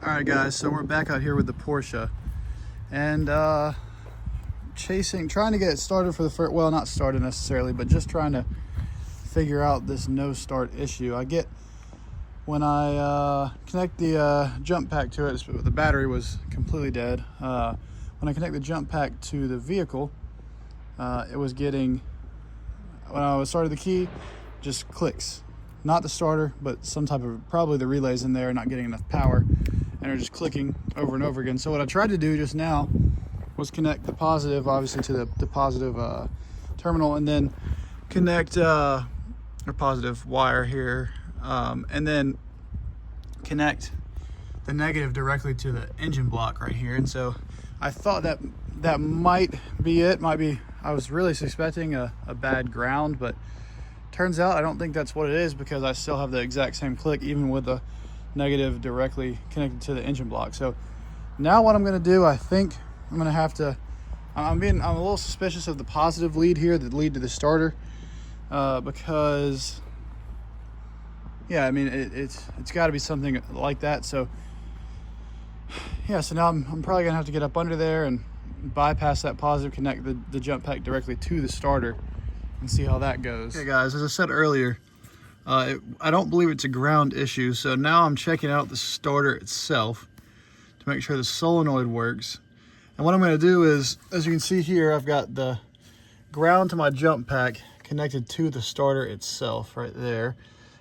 Alright guys, so we're back out here with the Porsche and trying to get it started for the first, well, not started necessarily, but just trying to figure out this no start issue. When I connect the jump pack to it, the battery was completely dead. When I connect the jump pack to the vehicle, it was getting, when I started the key, just clicks. Not the starter, but some type of, probably the relays in there not getting enough power, and are just clicking over and over again. So what I tried to do just now was connect the positive, obviously, to the positive terminal, and then connect a positive wire here, and then connect the negative directly to the engine block right here. And so I thought that might be it. I was really suspecting a bad ground, but turns out I don't think that's what it is, because I still have the exact same click even with the negative directly connected to the engine block. So now what I'm going to do, I think I'm going to have to, I'm a little suspicious of the positive lead here, the lead to the starter, because yeah, I mean it's got to be something like that. So yeah, so now I'm probably gonna have to get up under there and bypass that positive, connect the jump pack directly to the starter, and see how that goes. Okay guys, as I said earlier, I don't believe it's a ground issue, so now I'm checking out the starter itself to make sure the solenoid works. And what I'm going to do is, as you can see here, I've got the ground to my jump pack connected to the starter itself right there,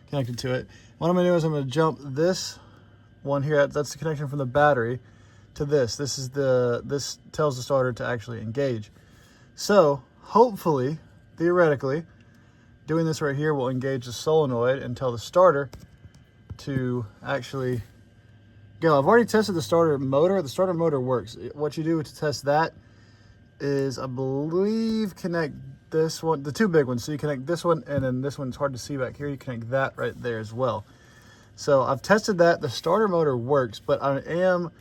connected to it. What I'm going to do is I'm going to jump this one here, that's the connection from the battery, to this. This tells the starter to actually engage. So hopefully, theoretically, doing this right here will engage the solenoid and tell the starter to actually go. I've already tested the starter motor. The starter motor works. What you do to test that is, I believe, connect this one, the two big ones. So you connect this one, and then this one's hard to see back here. You connect that right there as well. So I've tested that. The starter motor works, but I am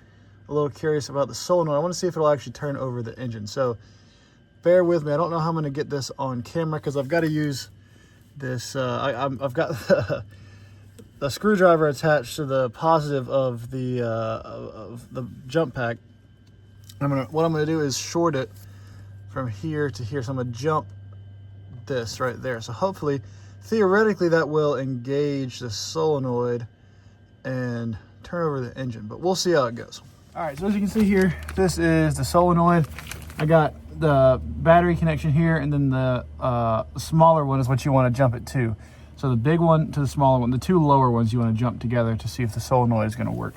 a little curious about the solenoid. I want to see if it'll actually turn over the engine. So bear with me. I don't know how I'm going to get this on camera, because I've got to use this. I've got the screwdriver attached to the positive of the jump pack. What I'm gonna do is short it from here to here. So I'm gonna jump this right there. So hopefully, theoretically, that will engage the solenoid and turn over the engine, but we'll see how it goes. All right, so as you can see here, this is the solenoid. I got the battery connection here, and then the smaller one is what you want to jump it to. So the big one to the smaller one, the two lower ones you want to jump together to see if the solenoid is going to work.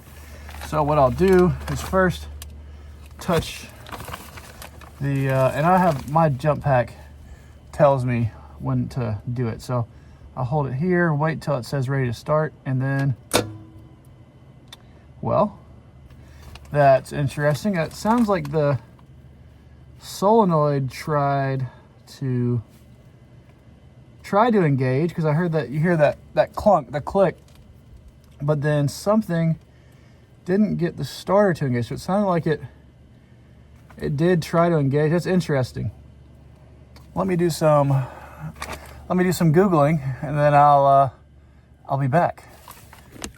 So what I'll do is first touch the, and I have my jump pack tells me when to do it. So I'll hold it here, wait till it says ready to start, and then, well, that's interesting. It sounds like the solenoid tried to engage, because I heard that, you hear that clunk, the click, but then something didn't get the starter to engage. So it sounded like it did try to engage. That's interesting. Let me do some Googling, and then I'll be back.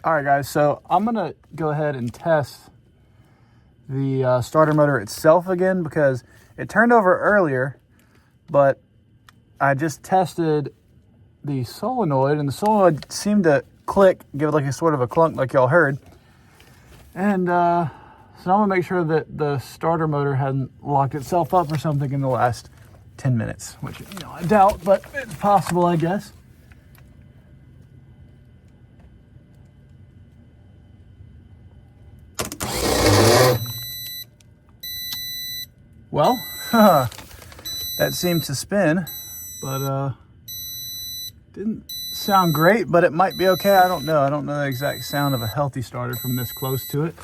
All right guys, so I'm gonna go ahead and test the starter motor itself again, because it turned over earlier, but I just tested the solenoid, and the solenoid seemed to click, give it like a sort of a clunk like y'all heard. And so now I'm gonna make sure that the starter motor hadn't locked itself up or something in the last 10 minutes, which, I doubt, but it's possible, I guess. Well, that seemed to spin, but didn't sound great, but it might be okay. I don't know. I don't know the exact sound of a healthy starter from this close to it.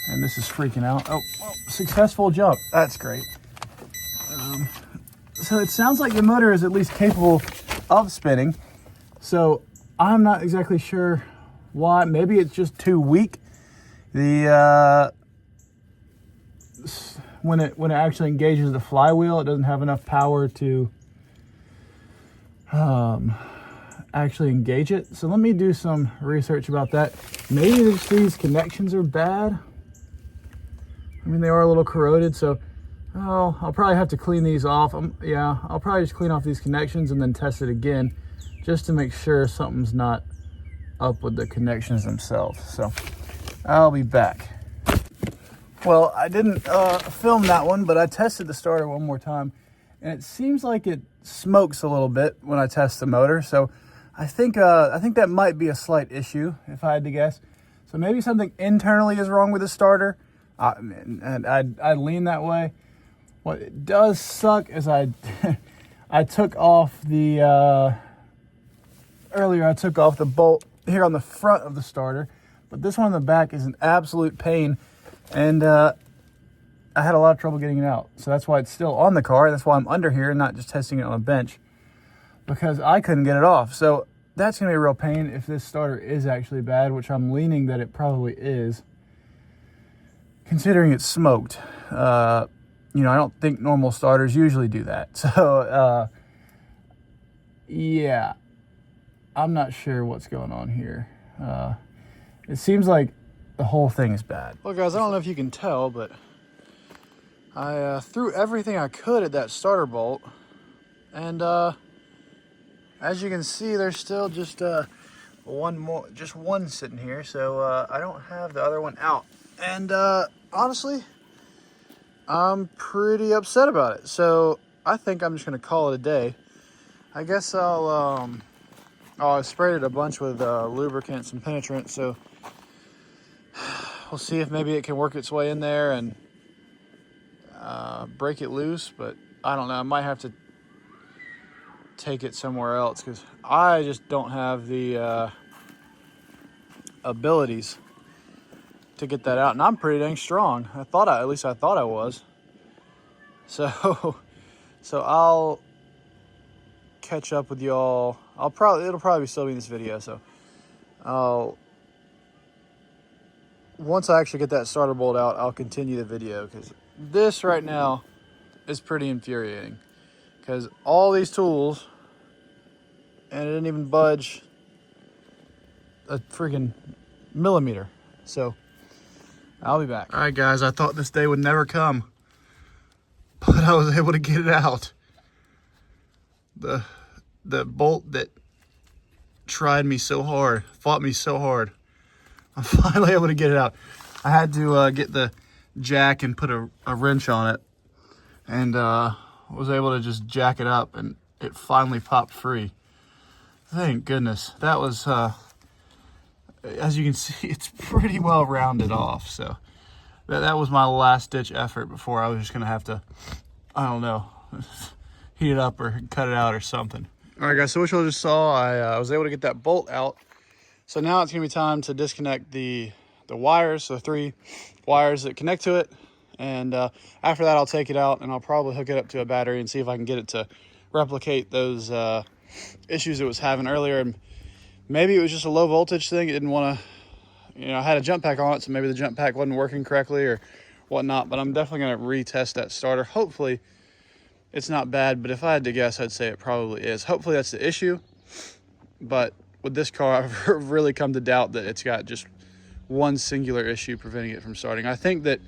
And this is freaking out. Oh, well, successful jump. That's great. So it sounds like the motor is at least capable of spinning. So I'm not exactly sure why. Maybe it's just too weak. The when it actually engages the flywheel, it doesn't have enough power to actually engage it. So let me do some research about that. Maybe just these connections are bad. I mean, they are a little corroded, so I'll probably have to clean these off. Yeah, I'll probably just clean off these connections and then test it again just to make sure something's not up with the connections themselves. So I'll be back. Well, I didn't film that one, but I tested the starter one more time, and it seems like it smokes a little bit when I test the motor. So I think that might be a slight issue, if I had to guess. So maybe something internally is wrong with the starter, and I'd lean that way. What it does suck is I took off the earlier I took off the bolt here on the front of the starter, but this one in the back is an absolute pain, and I had a lot of trouble getting it out. So that's why it's still on the car. That's why I'm under here and not just testing it on a bench, because I couldn't get it off. So that's gonna be a real pain if this starter is actually bad, which I'm leaning that it probably is, considering it's smoked. You know, I don't think normal starters usually do that. So, yeah, I'm not sure what's going on here. It seems like the whole thing is bad. Well, guys, I don't know if you can tell, but I threw everything I could at that starter bolt. And as you can see, there's still just one sitting here. So I don't have the other one out. And honestly, I'm pretty upset about it. So I think I'm just gonna call it a day. I guess I sprayed it a bunch with lubricants and penetrant, so we'll see if maybe it can work its way in there and break it loose. But I don't know, I might have to take it somewhere else, because I just don't have the abilities to get that out, and I'm pretty dang strong. At least I thought I was. So I'll catch up with y'all. It'll probably still be in this video. So once I actually get that starter bolt out, I'll continue the video, because this right now is pretty infuriating, because all these tools, and it didn't even budge a freaking millimeter. So I'll be back. All right, guys, I thought this day would never come, but I was able to get it out. The bolt that tried me so hard, fought me so hard, I'm finally able to get it out. I had to get the jack and put a wrench on it, and was able to just jack it up, and it finally popped free. Thank goodness. That was... as you can see, it's pretty well rounded off. So that was my last ditch effort before I was just gonna have to, I don't know, heat it up or cut it out or something. All right, guys, so what you just saw, I was able to get that bolt out. So now it's gonna be time to disconnect the wires, so 3 wires that connect to it. And after that, I'll take it out and I'll probably hook it up to a battery and see if I can get it to replicate those issues it was having earlier. And maybe it was just a low voltage thing. It didn't want to, you know, I had a jump pack on it, so maybe the jump pack wasn't working correctly or whatnot. But I'm definitely going to retest that starter. Hopefully it's not bad, but if I had to guess, I'd say it probably is. Hopefully that's the issue. But with this car, I've really come to doubt that it's got just one singular issue preventing it from starting. I think that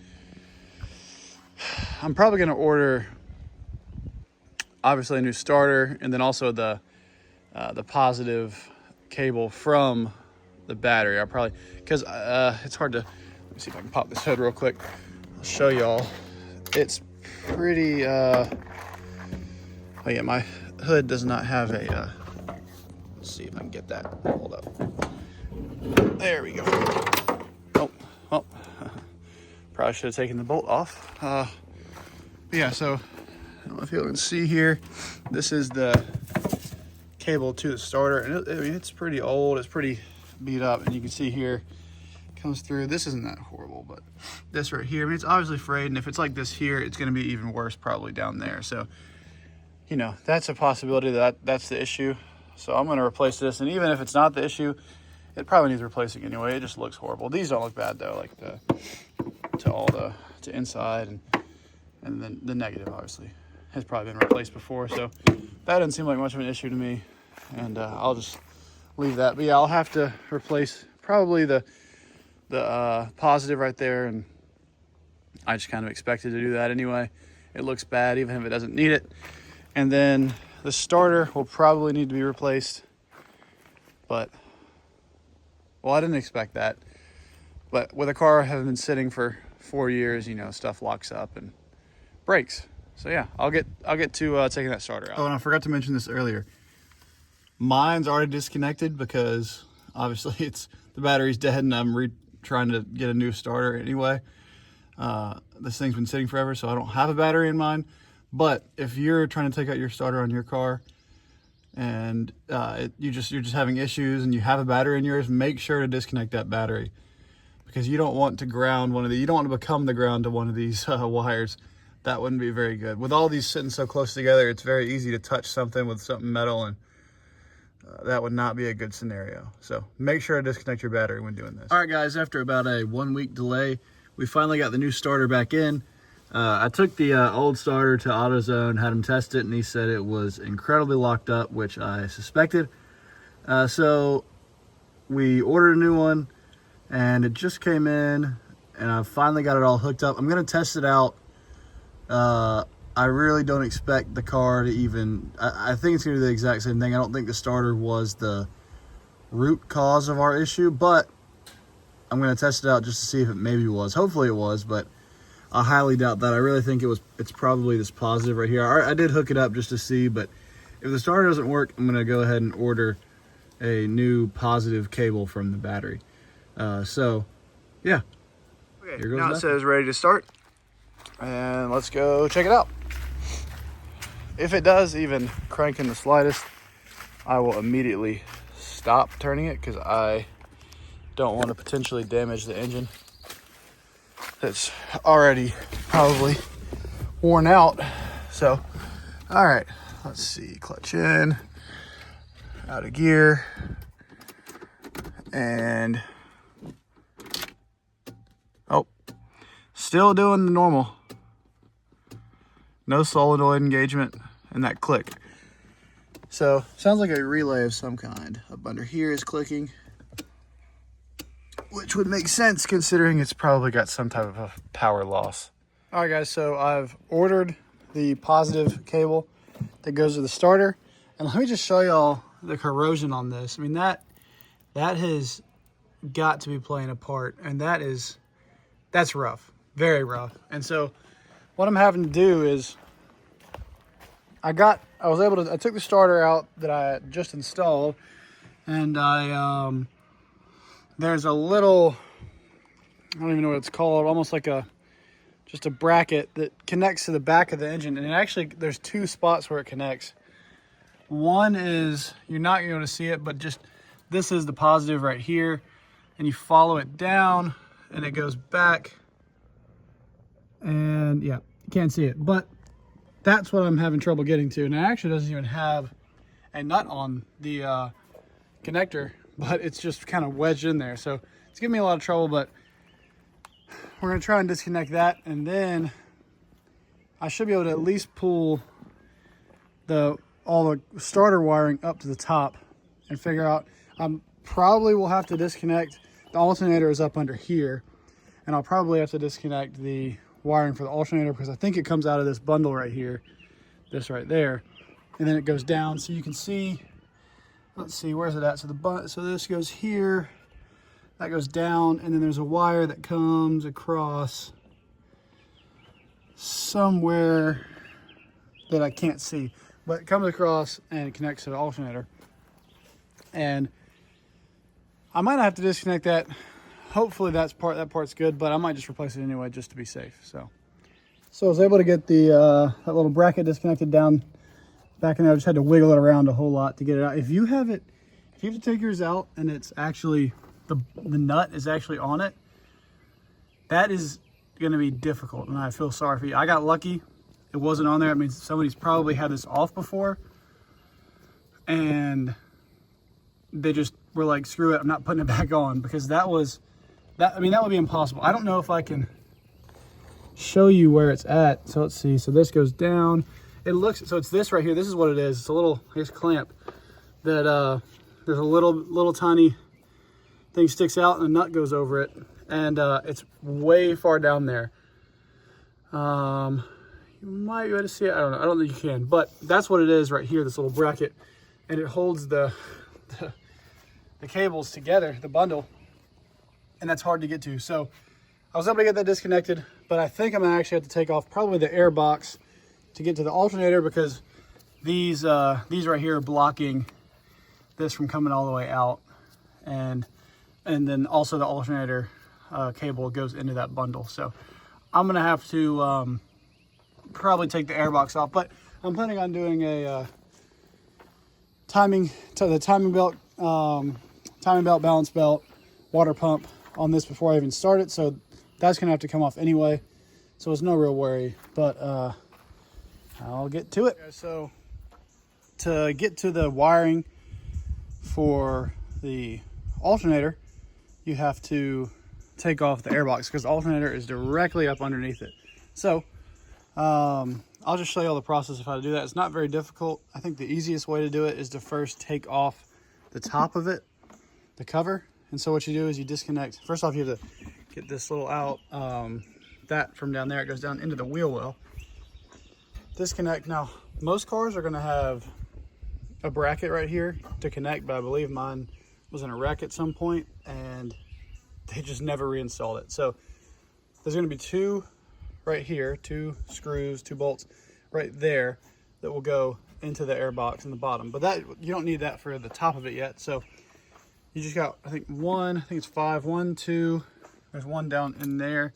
I'm probably going to order, obviously, a new starter, and then also the positive cable from the battery. I'll probably, because it's hard to, let me see if I can pop this hood real quick. I'll show y'all. It's pretty, oh yeah, my hood does not have a, let's see if I can get that. Hold up. There we go. Oh, probably should have taken the bolt off. But yeah, so I don't know if you can see here, this is the cable to the starter, and I mean, it's pretty old, it's pretty beat up, and you can see here it comes through. This isn't that horrible, but this right here, I mean, it's obviously frayed, and if it's like this here, it's going to be even worse probably down there. So, you know, that's a possibility that's the issue. So I'm going to replace this, and even if it's not the issue, it probably needs replacing anyway. It just looks horrible. These don't look bad though, like to inside, and then the negative obviously has probably been replaced before, so that doesn't seem like much of an issue to me. And I'll just leave that. But yeah, I'll have to replace probably the positive right there, and I just kind of expected to do that anyway. It looks bad even if it doesn't need it. And then the starter will probably need to be replaced, but well, I didn't expect that. But with a car having been sitting for 4 years, you know, stuff locks up and breaks. So yeah, I'll get to taking that starter out. Oh, and I forgot to mention this earlier. Mine's already disconnected because obviously the battery's dead, and I'm trying to get a new starter anyway. This thing's been sitting forever, so I don't have a battery in mine. But if you're trying to take out your starter on your car and you're just having issues and you have a battery in yours, make sure to disconnect that battery, because you don't want to ground one of these. You don't want to become the ground to one of these wires. That wouldn't be very good. With all these sitting so close together, it's very easy to touch something with something metal, and that would not be a good scenario. So make sure to disconnect your battery when doing this. All right, guys, after about a 1 week delay, we finally got the new starter back in. I took the old starter to AutoZone, had him test it, and he said it was incredibly locked up, which I suspected. So we ordered a new one, and it just came in, and I finally got it all hooked up. I'm going to test it out. I really don't expect the car to even, I think it's going to do the exact same thing. I don't think the starter was the root cause of our issue, but I'm going to test it out just to see if it maybe was. Hopefully it was, but I highly doubt that. I really think it's probably this positive right here. I did hook it up just to see, but if the starter doesn't work, I'm going to go ahead and order a new positive cable from the battery. So, yeah. Okay, here goes now it says ready to start. And let's go check it out. If it does even crank in the slightest, I will immediately stop turning it, because I don't want to potentially damage the engine that's already probably worn out. So, all right, let's see. Clutch in, out of gear, and oh, still doing the normal. No solenoid engagement, and that click. So, sounds like a relay of some kind. Up under here is clicking, which would make sense considering it's probably got some type of a power loss. All right, guys, so I've ordered the positive cable that goes to the starter. And let me just show y'all the corrosion on this. I mean, that has got to be playing a part, and that's rough, very rough. And so what I'm having to do is I took the starter out that I just installed, and there's a little, I don't even know what it's called, almost like just a bracket that connects to the back of the engine. And actually, there's two spots where it connects. One is, you're not going to see it, but just, this is the positive right here. And you follow it down, and it goes back. And yeah, you can't see it. But that's what I'm having trouble getting to. And it actually doesn't even have a nut on the connector, but it's just kind of wedged in there. So it's giving me a lot of trouble, but we're going to try and disconnect that, and then I should be able to at least pull all the starter wiring up to the top and figure out. Probably will have to disconnect. The alternator is up under here, and I'll probably have to disconnect the wiring for the alternator, because I think it comes out of this bundle right here, this right there, and then it goes down. So you can see, let's see, where's it at? So this goes here, that goes down, and then there's a wire that comes across somewhere that I can't see, but it comes across and it connects to the alternator. And I might not have to disconnect that. Hopefully that part's good, but I might just replace it anyway just to be safe. So I was able to get that little bracket disconnected down back in there. I just had to wiggle it around a whole lot to get it out. If you have to take yours out and it's actually the nut is actually on it, that is going to be difficult, and I feel sorry for you. I got lucky, it wasn't on there. It means somebody's probably had this off before, and they just were like, screw it, I'm not putting it back on, because that would be impossible. I don't know if I can show you where it's at. So let's see. So this goes down. So it's this right here. This is what it is. It's a little, I guess, clamp that there's a little tiny thing sticks out and a nut goes over it, and it's way far down there. You might be able to see it. I don't know. I don't think you can, but that's what it is right here, this little bracket, and it holds the cables together, the bundle, and that's hard to get to. So I was able to get that disconnected, but I think I'm gonna actually have to take off probably the air box to get to the alternator, because these right here are blocking this from coming all the way out, and then also the alternator cable goes into that bundle. So I'm gonna have to probably take the airbox off, but I'm planning on doing a timing belt, balance belt, water pump on this before I even start it. So that's gonna have to come off anyway. So it's no real worry, but I'll get to it. So to get to the wiring for the alternator, you have to take off the airbox because the alternator is directly up underneath it. So I'll just show you all the process of how to do that. It's not very difficult. I think the easiest way to do it is to first take off the top of it, the cover. And so what you do is you disconnect. First off, you have to get this little out, that from down there, it goes down into the wheel well. Disconnect. Now, most cars are gonna have a bracket right here to connect, but I believe mine was in a wreck at some point and they just never reinstalled it. So there's gonna be two right here, two screws, two bolts right there that will go into the air box in the bottom. But that, you don't need that for the top of it yet. So you just got, I think it's 5, 1, 2, there's one down in there,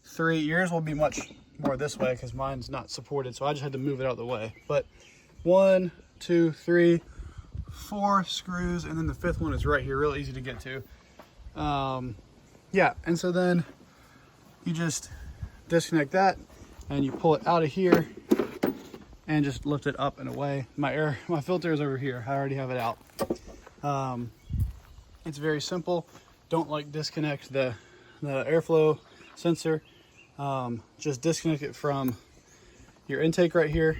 3. Yours will be much more this way because mine's not supported, so I just had to move it out of the way. But 1, 2, 3, 4 screws, and then the 5th one is right here, real easy to get to. Yeah, and so then you just disconnect that and you pull it out of here and just lift it up and away. My filter is over here. I already have it out. It's very simple. Don't disconnect the airflow sensor. Just disconnect it from your intake right here.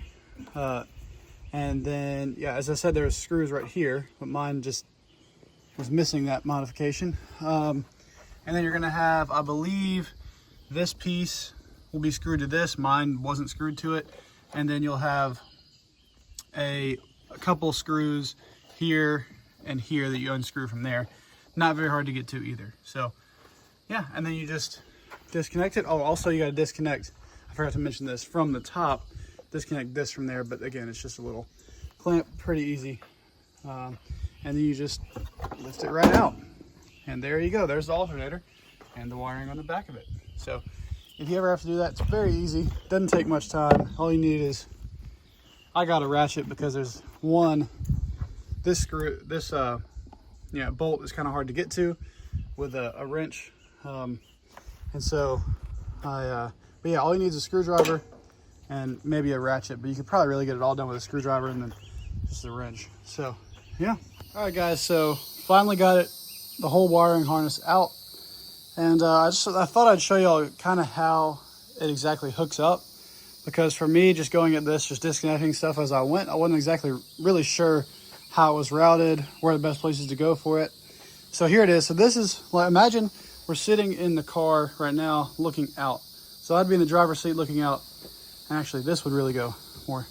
And then, yeah, as I said, there's screws right here, but mine just was missing that modification. And then you're gonna have, I believe, this piece will be screwed to this. Mine wasn't screwed to it. And then you'll have a couple screws here and here that you unscrew from there. Not very hard to get to either. So yeah, and then you just disconnect it. Oh, also you gotta disconnect, I forgot to mention this, from the top, disconnect this from there. But again, it's just a little clamp, pretty easy. And then you just lift it right out. And there you go, there's the alternator and the wiring on the back of it. So if you ever have to do that, it's very easy. Doesn't take much time. All you need is, I got a ratchet because there's this screw, this bolt is kind of hard to get to with a wrench. And so but yeah, all you need is a screwdriver and maybe a ratchet, but you could probably really get it all done with a screwdriver and then just a wrench. So yeah. All right guys, so finally got it, the whole wiring harness out. And I thought I'd show y'all kind of how it exactly hooks up, because for me, just going at this, just disconnecting stuff as I went, I wasn't exactly really sure how it was routed, where the best places to go for it. So here it is. So this is, imagine we're sitting in the car right now looking out. So I'd be in the driver's seat looking out, and actually this would really go more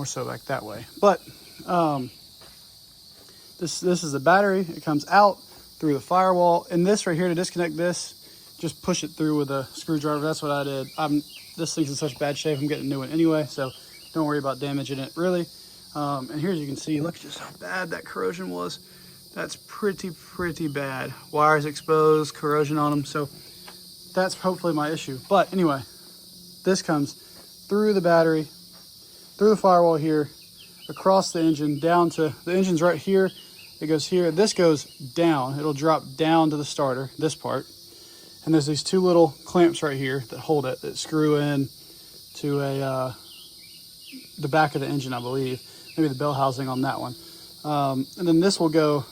so like that way. But this is the battery. It comes out through the firewall, and this right here, to disconnect this, just push it through with a screwdriver. That's what I did. This thing's in such bad shape, I'm getting a new one anyway, so don't worry about damaging it really. And here, as you can see, look just how bad that corrosion was. That's pretty bad. Wires exposed, corrosion on them, so that's hopefully my issue. But anyway, this comes through the battery, through the firewall here, across the engine, down to, the engine's right here. It goes here, this goes down. It'll drop down to the starter, this part. And there's these two little clamps right here that hold it, that screw in to the back of the engine, I believe. Maybe the bell housing on that one. And then this will go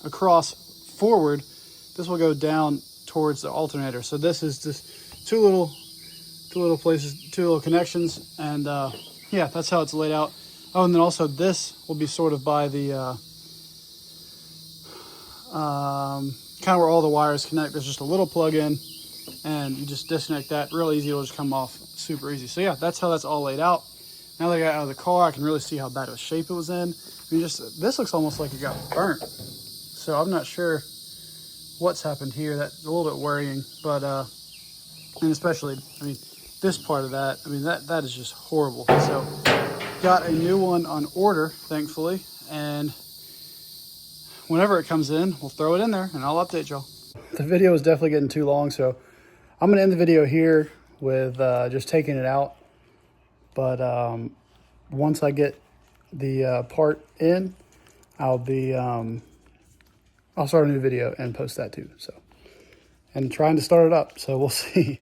across forward. This will go down towards the alternator. So this is just two little places, two little connections. And yeah, that's how it's laid out. Oh, and then also this will be sort of by the kind of where all the wires connect. There's just a little plug in, and you just disconnect that. Real easy. It'll just come off super easy. So yeah, that's how that's all laid out. Now that I got out of the car, I can really see how bad of a shape it was in. I mean, just this looks almost like it got burnt. So I'm not sure what's happened here. That's a little bit worrying, but and especially, I mean, this part of that, I mean, that is just horrible. So got a new one on order, thankfully, and whenever it comes in, we'll throw it in there and I'll update y'all. The video is definitely getting too long, so I'm gonna end the video here with just taking it out. But once I get the part in, I'll start a new video and post that too. So, and trying to start it up, so we'll see.